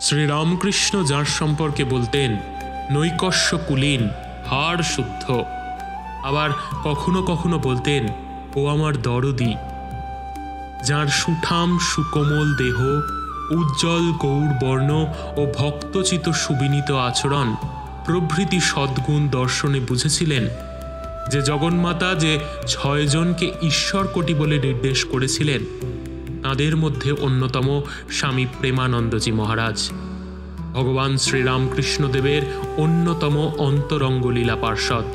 শ্রীরামকৃষ্ণ যার সম্পর্কে বলতেন নৈকস্য কুলীন, হাড় শুদ্ধ, আবার কখনো কখনো বলতেন ও আমার দরদি। যার সুঠাম সুকোমল দেহ, উজ্জ্বল গৌর বর্ণ ও ভক্তচিত সুবিনীত আচরণ প্রভৃতি সদ্গুণ দর্শনে বুঝেছিলেন যে জগন্মাতা যে 6 জনকে ঈশ্বর কোটি বলে নির্দেশ করেছিলেন তাদের মধ্যে অন্যতম স্বামী প্রেমানন্দজি মহারাজ, ভগবান শ্রীরামকৃষ্ণদেবের অন্যতম অন্তরঙ্গ লীলা পার্ষদ।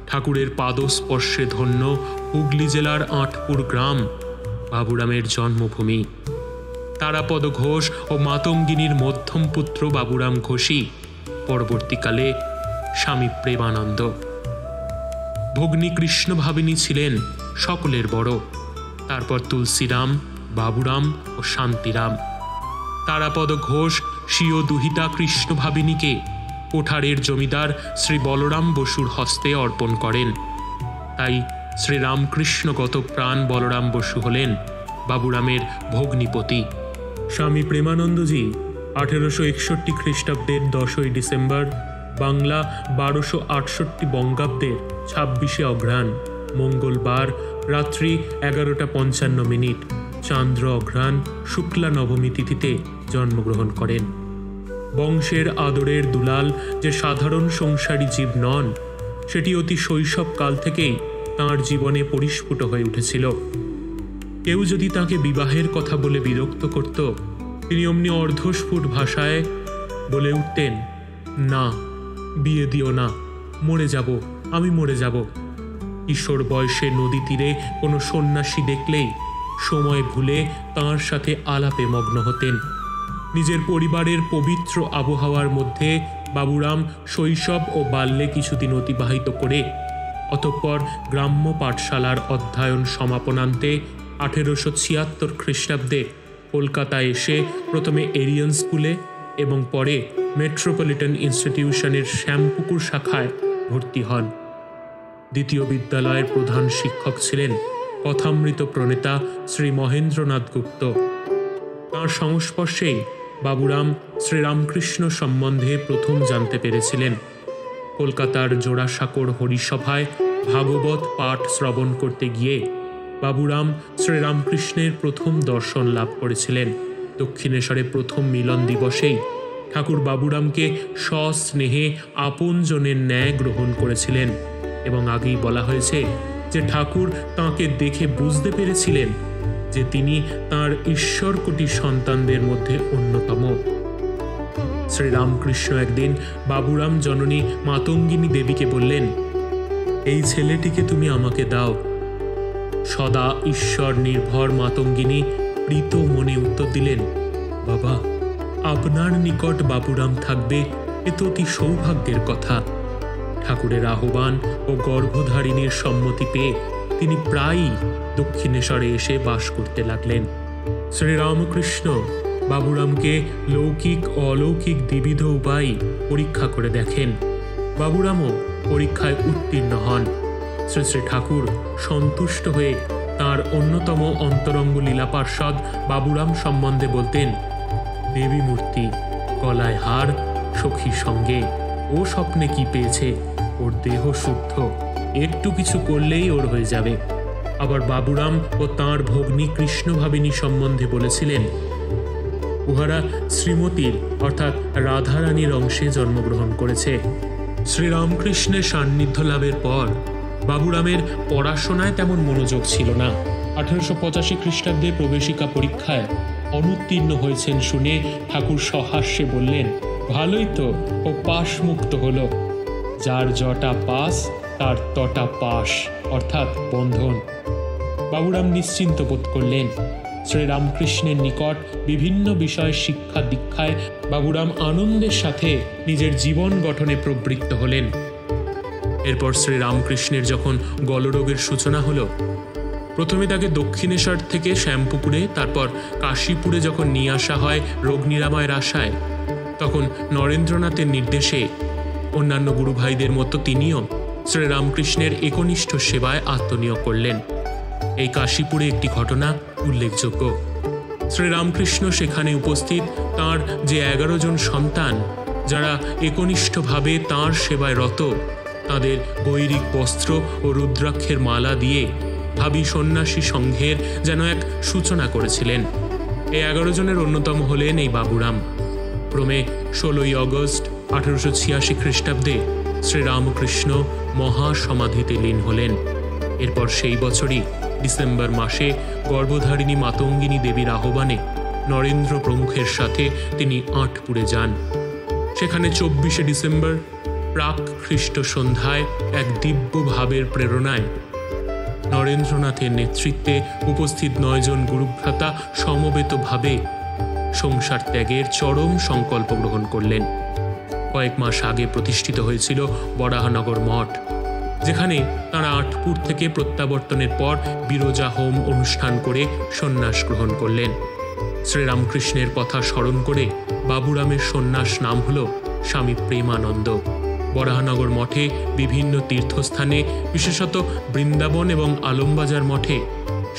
ঠাকুরের পাদস্পর্শে ধন্য হুগলি জেলার আঁটপুর গ্রাম বাবুরামের জন্মভূমি। তারাপদ ঘোষ ও মাতঙ্গিনীর মধ্যম পুত্র বাবুরাম ঘোষই পরবর্তীকালে স্বামী প্রেমানন্দ। ভগ্নী কৃষ্ণ ভাবিনী ছিলেন সকলের বড়, তারপর তুলসীরাম, বাবুরাম ও শান্তিরাম। তারাপদ ঘোষ স্বীয় দুহিতা কৃষ্ণ ভাবিনীকে কোঠারের জমিদার শ্রী বলরাম বসুর হস্তে অর্পণ করেন। তাই শ্রীরামকৃষ্ণগত প্রাণ বলরাম বসু হলেন বাবুরামের ভগ্নীপতি। স্বামী প্রেমানন্দজি 1861 খ্রিস্টাব্দের 10ই ডিসেম্বর, বাংলা 1268 বঙ্গাব্দের 26শে অঘ্রাণ মঙ্গলবার রাত্রি 11:55 চান্দ্র অঘ্রাণ শুক্লা নবমী তিথিতে জন্মগ্রহণ করেন। বংশের আদরের দুলাল যে সাধারণ সংসারী জীব নন, সেটি অতি শৈশবকাল থেকেই তাঁর জীবনে পরিস্ফুট হয়ে উঠেছিল। কেউ যদি তাকে বিবাহের কথা বলে বিরক্ত করত, তিনি অমনি অর্ধস্ফুট ভাষায় বলে উঠতেন, না, বিয়ে দিও না, মরে যাব, আমি মরে যাব। কিশোর বয়সে নদী তীরে কোনো সন্ন্যাসী দেখলেই সময় ভুলে তাঁর সাথে আলাপে মগ্ন হতেন। নিজের পরিবারের পবিত্র আবহাওয়ার মধ্যে বাবুরাম শৈশব ও বাল্যে কিছুদিন অতিবাহিত করে অতঃপর গ্রাম্য পাঠশালার অধ্যয়ন সমাপনান্তে 1876 খ্রিস্টাব্দে কলকাতায় এসে প্রথমে এরিয়ান স্কুলে এবং পরে মেট্রোপলিটন ইনস্টিটিউশনের শ্যামপুকুর শাখায় ভর্তি হন। দ্বিতীয় বিদ্যালয়ের প্রধান শিক্ষক ছিলেন কথামৃত প্রণেতা শ্রী মহেন্দ্রনাথ গুপ্ত। তাঁর সংস্পর্শেই বাবুরাম শ্রীরামকৃষ্ণ সম্বন্ধে প্রথম জানতে পেরেছিলেন। কলকাতার জোড়াসাঁকোর হরিসভায় ভাগবত পাঠ শ্রবণ করতে গিয়ে বাবুরাম শ্রীরামকৃষ্ণের প্রথম দর্শন লাভ করেছিলেন। দক্ষিণেশ্বরে প্রথম মিলন দিবসেই ঠাকুর বাবুরামকে সস্নেহে আপনজনের ন্যায় গ্রহণ করেছিলেন এবং আগেই বলা হয়েছে যে ঠাকুর তাঁকে দেখে বুঝতে পেরেছিলেন যে তিনি তাঁর ঈশ্বরকোটি সন্তানদের মধ্যে অন্যতম। শ্রীরামকৃষ্ণ একদিন বাবুরাম জননী মাতঙ্গিনী দেবীকে বললেন, এই ছেলেটিকে তুমি আমাকে দাও। সদা ঈশ্বর নির্ভর মাতঙ্গিনী প্রীত মনে উত্তর দিলেন, বাবা, আপনার নিকট বাবুরাম থাকবে এ তো অতি সৌভাগ্যের কথা। ঠাকুরের আহ্বান ও গর্ভধারিণীর সম্মতি পেয়ে তিনি প্রায়ই দক্ষিণেশ্বরে এসে বাস করতে লাগলেন। শ্রীরামকৃষ্ণ বাবুরামকে লৌকিক ও অলৌকিক দ্বিবিধ উপায় পরীক্ষা করে দেখেন। বাবুরামও পরীক্ষায় উত্তীর্ণ হন। শ্রী শ্রী ঠাকুর সন্তুষ্ট হয়ে তাঁর অন্যতম অন্তরঙ্গ লীলা পার্ষদ বাবুরাম সম্বন্ধে বলতেন, দেবী মূর্তি, গলায় হার, সখীর সঙ্গে, ও স্বপ্নে কি পেয়েছে, ওর দেহ শুদ্ধ, একটু কিছু করলেই ওর হয়ে যাবে। আবার বাবুরাম ও তাঁর ভগ্নী কৃষ্ণ ভাবিনী সম্বন্ধে বলেছিলেন, উহারা শ্রীমতীর অর্থাৎ রাধারানীর অংশে জন্মগ্রহণ করেছে। শ্রীরামকৃষ্ণের সান্নিধ্য লাভের পর বাবুরামের পড়াশোনায় তেমন মনোযোগ ছিল না। 1885 খ্রিস্টাব্দে প্রবেশিকা পরীক্ষায় অনুত্তীর্ণ হয়েছেন শুনে ঠাকুর সহাস্যে বললেন, ভালোই তো, ও পাশ মুক্ত হলো। যার জটা পাস তার তটা পাশ, অর্থাৎ বন্ধন। বাবুরাম নিশ্চিন্ত বোধ করলেন। শ্রীরামকৃষ্ণের নিকট বিভিন্ন বিষয় শিক্ষা দীক্ষায় বাবুরাম আনন্দের সাথে নিজের জীবন গঠনে প্রবৃত্ত হলেন। এরপর শ্রীরামকৃষ্ণের যখন গলরোগের সূচনা হলো, প্রথমে তাকে দক্ষিণেশ্বর থেকে শ্যামপুকুরে, তারপর কাশীপুরে যখন নিয়ে আসা হয় রোগ নিরাময়ের আশায়, তখন নরেন্দ্রনাথের নির্দেশে অন্যান্য গুরু ভাইদের মতো তিনিও শ্রীরামকৃষ্ণের একনিষ্ঠ সেবায় আত্মনিয়োগ করলেন। এই কাশীপুরে একটি ঘটনা উল্লেখযোগ্য। শ্রীরামকৃষ্ণ সেখানে উপস্থিত তাঁর যে 11 জন সন্তান, যারা একনিষ্ঠভাবে তাঁর সেবায় রত, তাঁদের গৈরিক বস্ত্র ও রুদ্রাক্ষের মালা দিয়ে ভাবী সন্ন্যাসী সংঘের যেন এক সূচনা করেছিলেন। এই 11 জনের অন্যতম হলেন এই বাবুরাম। ক্রমে 16ই অগস্ট 1886 খ্রিস্টাব্দে শ্রীরামকৃষ্ণ মহাসমাধিতে লীন হলেন। এরপর সেই বছরই ডিসেম্বর মাসে গর্ভধারিণী মাতঙ্গিনী দেবীর আহ্বানে নরেন্দ্র প্রমুখের সাথে তিনি আঁটপুরে যান। সেখানে 24শে ডিসেম্বর প্রাক খ্রিস্ট সন্ধ্যায় এক দিব্য ভাবের প্রেরণায় নরেন্দ্রনাথের নেতৃত্বে উপস্থিত 9 জন গুরুভ্রাতা সমবেতভাবে সংসার ত্যাগের চরম সংকল্প গ্রহণ করলেন। কয়েক মাস আগে প্রতিষ্ঠিত হয়েছিল বরাহনগর মঠ, যেখানে তাঁরা আঁটপুর থেকে প্রত্যাবর্তনের পর বিরজা হোম অনুষ্ঠান করে সন্ন্যাস গ্রহণ করলেন। শ্রীরামকৃষ্ণের কথা স্মরণ করে বাবুরামের সন্ন্যাস নাম হল স্বামী প্রেমানন্দ। বরাহনগর মঠে বিভিন্ন তীর্থস্থানে, বিশেষত বৃন্দাবন এবং আলমবাজার মঠে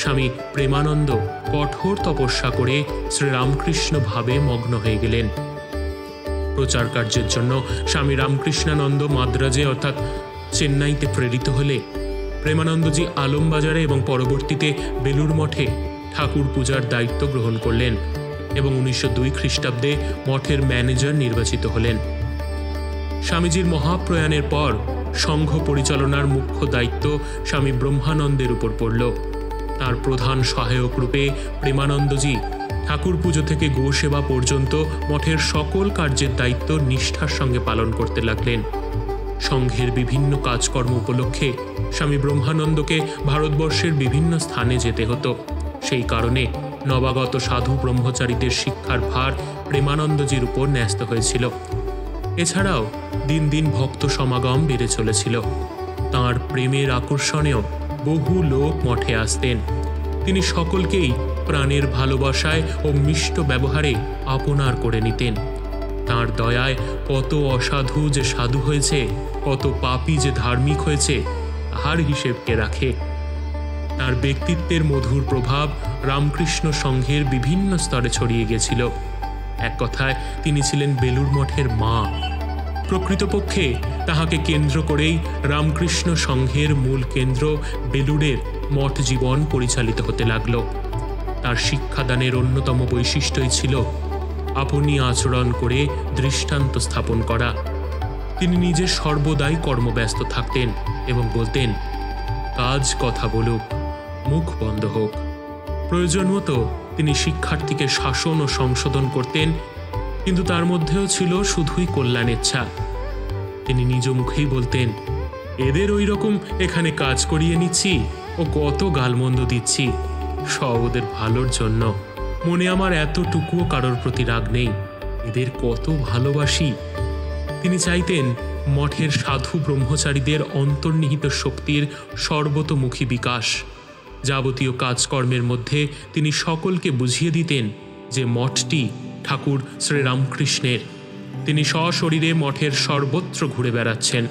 স্বামী প্রেমানন্দ কঠোর তপস্যা করে শ্রীরামকৃষ্ণ ভাবে মগ্ন হয়ে গেলেন। প্রচার কার্যের জন্য স্বামী রামকৃষ্ণানন্দ মাদ্রাজে অর্থাৎ চেন্নাইতে প্রেরিত হলে প্রেমানন্দজি আলমবাজারে এবং পরবর্তীতে বেলুর মঠে ঠাকুর পূজার দায়িত্ব গ্রহণ করলেন এবং 1902 খ্রিস্টাব্দে মঠের ম্যানেজার নির্বাচিত হলেন। স্বামীজির মহাপ্রয়াণের পর সংঘ পরিচালনার মুখ্য দায়িত্ব স্বামী ব্রহ্মানন্দের উপর পড়ল। তার প্রধান সহায়ক রূপে প্রেমানন্দজি ঠাকুর পুজো থেকে গোসেবা পর্যন্ত মঠের সকল কার্যের দায়িত্ব নিষ্ঠার সঙ্গে পালন করতে লাগলেন। সংঘের বিভিন্ন কাজকর্ম উপলক্ষে স্বামী ব্রহ্মানন্দকে ভারতবর্ষের বিভিন্ন স্থানে যেতে হতো। সেই কারণে নবাগত সাধু ব্রহ্মচারীদের শিক্ষার ভার প্রেমানন্দজির উপর ন্যস্ত হয়েছিল। এছাড়াও দিন দিন ভক্ত সমাগম বেড়ে চলেছিল। তাঁর প্রেমের আকর্ষণেও বহু লোক মঠে আসতেন। তিনি সকলকেই প্রাণের ভালোবাসায় ও মিষ্ট ব্যবহারে আপনার করে নিতেন। তাঁর দয়ায় কত অসাধু যে সাধু হয়েছে, কত পাপী যে ধার্মিক হয়েছে, তাহার হিসেবকে রাখে। তাঁর ব্যক্তিত্বের মধুর প্রভাব রামকৃষ্ণ সংঘের বিভিন্ন স্তরে ছড়িয়ে গেছিল। এক কথায় তিনি ছিলেন বেলুর মঠের মা। প্রকৃতপক্ষে তাহাকে কেন্দ্র করেই রামকৃষ্ণ সংঘের মূল কেন্দ্র বেলুড়ের মঠ জীবন পরিচালিত হতে লাগল। তার শিক্ষাদানের অন্যতম বৈশিষ্ট্যই ছিল আপনি আচরণ করে দৃষ্টান্ত স্থাপন করা। তিনি নিজে সর্বদাই কর্মব্যস্ত থাকতেন এবং বলতেন, কাজ কথা বলুক, মুখ বন্ধ হোক। প্রয়োজন মতো তিনি শিক্ষার্থীকে শাসন ও সংশোধন করতেন, কিন্তু তার মধ্যেও ছিল শুধুই কল্যাণেচ্ছা। তিনি নিজ মুখেই বলতেন, এদের ওই রকম এখানে কাজ করিয়ে নিচ্ছি ও কত গালমন্দ দিচ্ছি, সব ওদের ভালোর জন্য। মনে আমার এতটুকুও কারোর প্রতি রাগ নেই, এদের কত ভালোবাসি। তিনি চাইতেন মঠের সাধু ব্রহ্মচারীদের অন্তর্নিহিত শক্তির সর্বতোমুখী বিকাশ। যাবতীয় কাজকর্মের মধ্যে তিনি সকলকে বুঝিয়ে দিতেন যে মঠটি ঠাকুর শ্রীরামকৃষ্ণের। তিনি সশরীরে মঠের সর্বত্র ঘুরে বেড়াচ্ছেন।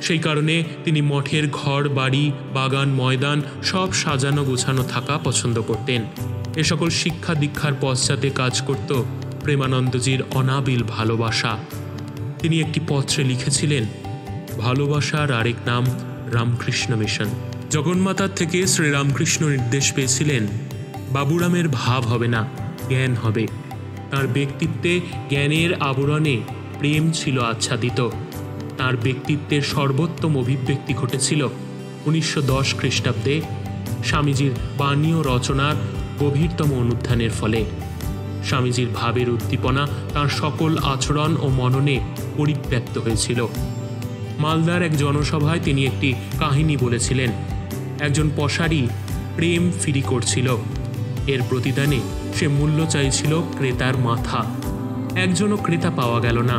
সেই কারণে তিনি মঠের ঘর বাড়ি, বাগান, ময়দান সব সাজানো গোছানো থাকা পছন্দ করতেন। এ সকল শিক্ষা দীক্ষার পশ্চাতে কাজ করত প্রেমানন্দজির অনাবিল ভালোবাসা। তিনি একটি পত্রে লিখেছিলেন, ভালোবাসার আরেক নাম রামকৃষ্ণ মিশন। জগন্মাতার থেকে শ্রীরামকৃষ্ণ নির্দেশ পেয়েছিলেন, বাবুরামের ভাব হবে না, জ্ঞান হবে। তাঁর ব্যক্তিত্বে জ্ঞানের আবরণে প্রেম ছিল আচ্ছাদিত। তাঁর ব্যক্তিত্বের সর্বোত্তম অভিব্যক্তি ঘটেছিল 1910 খ্রিস্টাব্দে স্বামীজির বাণী ও রচনার গভীরতম অনুধ্যানের ফলে। স্বামীজির ভাবের উদ্দীপনা তাঁর সকল আচরণ ও মননে পরিব্যক্ত হয়েছিল। মালদার এক জনসভায় তিনি একটি কাহিনী বলেছিলেন। একজন পশারি প্রেম ফিরি করছিল। এর প্রতিদানে সে মূল্য চাইছিল ক্রেতার মাথা। একজনও ক্রেতা পাওয়া গেল না।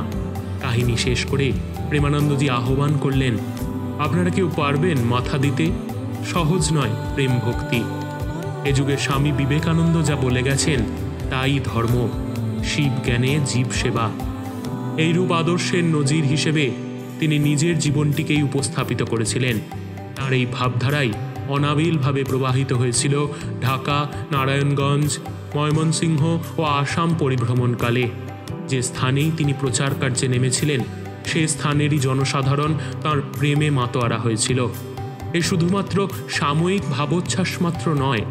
কাহিনী শেষ করে প্রেমানন্দজি আহ্বান করলেন, আপনারা কেউ পারবেন মাথা দিতে? সহজ নয় প্রেম ভক্তি। এ যুগে স্বামী বিবেকানন্দ যা বলে গেছেন তাই ধর্ম, শিব জ্ঞানে জীব সেবা। এইরূপ আদর্শের নজির হিসেবে তিনি নিজের জীবনটিকেই উপস্থাপিত করেছিলেন। তার এই ভাবধারাই অনাবিলভাবে প্রবাহিত হয়েছিল ঢাকা, নারায়ণগঞ্জ, ময়মনসিংহ ও আসাম পরিভ্রমণকালে। যে স্থানেই তিনি প্রচার কার্যে নেমেছিলেন, সে স্থানেরই জনসাধারণ তাঁর প্রেমে মাতোয়ারা হয়েছিল। এ শুধুমাত্র সাময়িক ভাবোচ্ছ্বাস মাত্র নয়,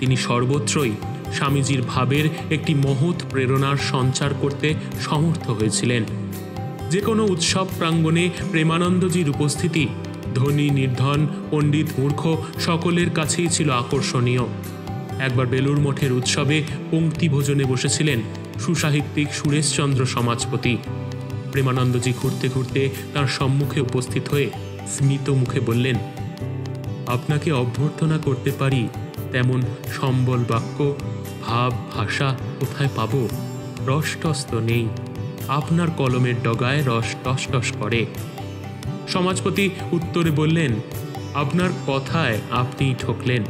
তিনি সর্বত্রই স্বামীজির ভাবের একটি মহৎ প্রেরণার সঞ্চার করতে সমর্থ হয়েছিলেন। যে কোনো উৎসব প্রাঙ্গণে প্রেমানন্দজির উপস্থিতি ধনী, নির্ধন, পণ্ডিত, মূর্খ সকলের কাছেই ছিল আকর্ষণীয়। একবার বেলুড় মঠের উৎসবে পঙ্ক্তি ভোজনে বসেছিলেন সুসাহিত্যিক সুরেশচন্দ্র সমাজপতি। প্রেমানন্দজি ঘুরতে ঘুরতে তাঁর সম্মুখে উপস্থিত হয়ে স্মিত মুখে বললেন, আপনাকে অভ্যর্থনা করতে পারি তেমন সম্বল বাক্য, ভাব, ভাষা কোথায় পাব? রস টস তো নেই, আপনার কলমের ডগায় রস টস টস করে। সমাজপতি উত্তরে বললেন, আপনার কথায় আপনিই ঠকলেন।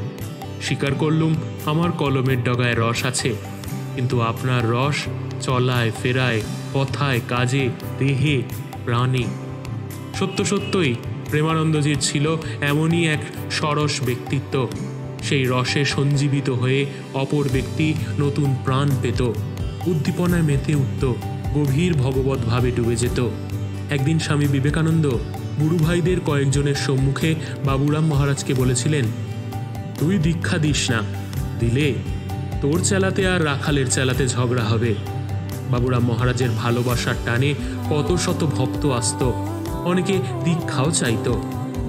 স্বীকার করলুম আমার কলমের ডগায় রস আছে, কিন্তু আপনার রস চলায় ফেরায়, কথায়, কাজে, দেহে, প্রাণে। সত্য সত্যই প্রেমানন্দজির ছিল এমনই এক সরস ব্যক্তিত্ব। সেই রসে সঞ্জীবিত হয়ে অপর ব্যক্তি নতুন প্রাণ পেত, উদ্দীপনায় মেতে উঠত, গভীর ভগবত ভাবে ডুবে যেত। একদিন স্বামী বিবেকানন্দ গুরুভাইদের কয়েকজনের সম্মুখে বাবুরাম মহারাজকে বলেছিলেন, তুই দীক্ষা দিস না, দিলে তোর চেলাতে আর রাখালের চেলাতে ঝগড়া হবে। বাবুরাম মহারাজের ভালোবাসার টানে কত শত ভক্ত আসত, অনেকে দীক্ষাও চাইত,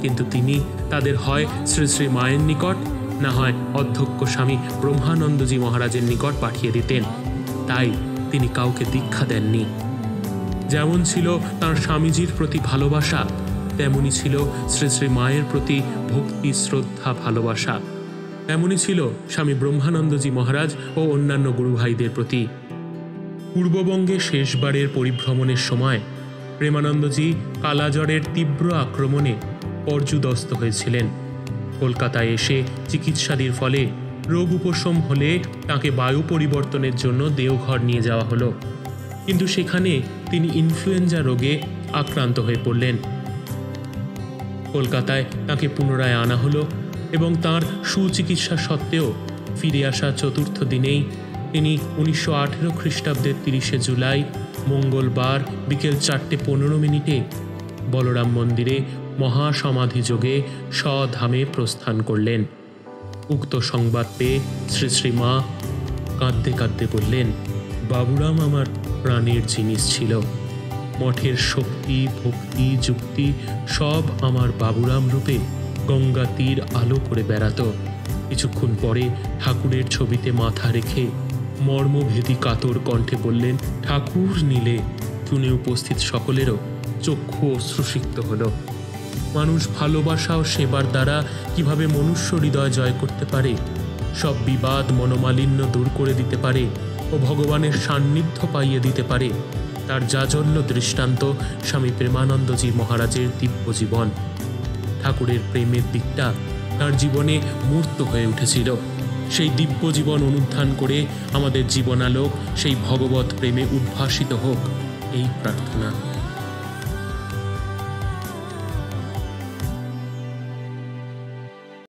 কিন্তু তিনি তাদের হয় শ্রী শ্রী মায়ের নিকট, না হয় অধ্যক্ষ স্বামী ব্রহ্মানন্দজি মহারাজের নিকট পাঠিয়ে দিতেন। তাই তিনি কাউকে দীক্ষা দেননি। যেমন ছিল তাঁর স্বামীজির প্রতি ভালোবাসা, তেমনি ছিল শ্রী শ্রী মায়ের প্রতি ভক্তি, শ্রদ্ধা, ভালোবাসা। এমনই ছিল স্বামী ব্রহ্মানন্দজি মহারাজ ও অন্যান্য গুরুভাইদের প্রতি। পূর্ববঙ্গে শেষবারের পরিভ্রমণের সময় প্রেমানন্দজি কালাজ্বরের তীব্র আক্রমণে পর্যুদস্ত হয়েছিলেন। কলকাতায় এসে চিকিৎসাদির ফলে রোগ উপশম হলে তাঁকে বায়ু পরিবর্তনের জন্য দেওঘর নিয়ে যাওয়া হলো, কিন্তু সেখানে তিনি ইনফ্লুয়েঞ্জা রোগে আক্রান্ত হয়ে পড়লেন। কলকাতায় তাঁকে পুনরায় আনা হলো এবং তাঁর সুচিকিৎসা সত্ত্বেও ফিরে আসা চতুর্থ দিনেই তিনি 1918 খ্রিস্টাব্দের 30শে জুলাই মঙ্গলবার বিকেল 4:15 বলরাম মন্দিরে মহাসমাধিযোগে স্বধামে প্রস্থান করলেন। উক্ত সংবাদ পেয়ে শ্রী শ্রী মা কাঁদতে কাঁদতে বললেন, বাবুরাম আমার প্রাণের জিনিস ছিল। মঠের শক্তি, ভক্তি, যুক্তি সব আমার বাবুরাম রূপে গঙ্গা তীর আলো করে বেড়াত। কিছুক্ষণ পরে ঠাকুরের ছবিতে মাথা রেখে মর্মভেদী কাতর কণ্ঠে বললেন, ঠাকুর নিলে। শুনে উপস্থিত সকলেরও চক্ষু অশ্রুসিক্ত হলো। মানুষ ভালোবাসা ও সেবার দ্বারা কিভাবে মনুষ্য হৃদয় জয় করতে পারে, সব বিবাদ মনোমালিন্য দূর করে দিতে পারে ও ভগবানের সান্নিধ্য পাইয়ে দিতে পারে, তার জাজল্য দৃষ্টান্ত স্বামী প্রেমানন্দজি মহারাজের দিব্য জীবন। ঠাকুরের প্রেমের দিকটা তার জীবনে মূর্ত হয়ে উঠেছিল। সেই দিব্য জীবন অনুধান করে আমাদের জীবনালোক সেই ভগবত প্রেমে উদ্ভাসিত হোক, এই প্রার্থনা।